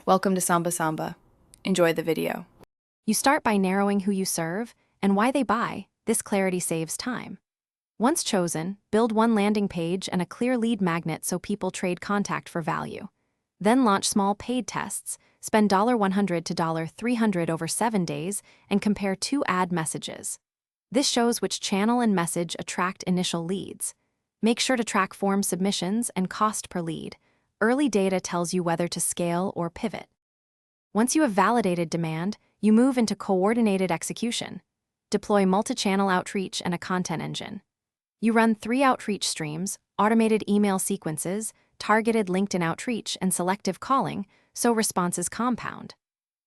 Welcome to Samba Samba. Enjoy the video. You start by narrowing who you serve and why they buy. This clarity saves time. Once chosen, build one landing page and a clear lead magnet so people trade contact for value. Then launch small paid tests, spend $100 to $300 over 7 days, and compare 2 ad messages. This shows which channel and message attract initial leads. Make sure to track form submissions and cost per lead. Early data tells you whether to scale or pivot. Once you have validated demand, you move into coordinated execution. Deploy multi-channel outreach and a content engine. You run 3 outreach streams, automated email sequences, targeted LinkedIn outreach, and selective calling, so responses compound.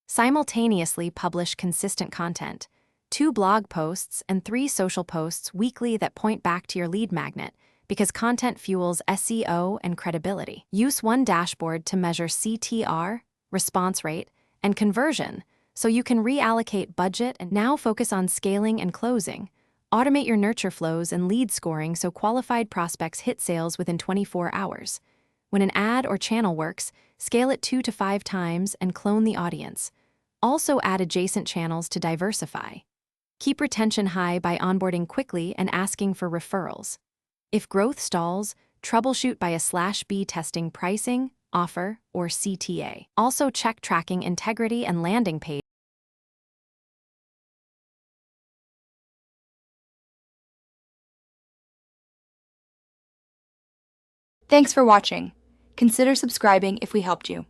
Simultaneously publish consistent content, 2 blog posts and 3 social posts weekly that point back to your lead magnet, because content fuels SEO and credibility. Use one dashboard to measure CTR, response rate, and conversion, so you can reallocate budget and now focus on scaling and closing. Automate your nurture flows and lead scoring so qualified prospects hit sales within 24 hours. When an ad or channel works, scale it 2 to 5 times and clone the audience. Also add adjacent channels to diversify. Keep retention high by onboarding quickly and asking for referrals. If growth stalls, troubleshoot by /B testing pricing, offer, or CTA. Also check tracking integrity and landing page. Thanks for watching. Consider subscribing if we helped you.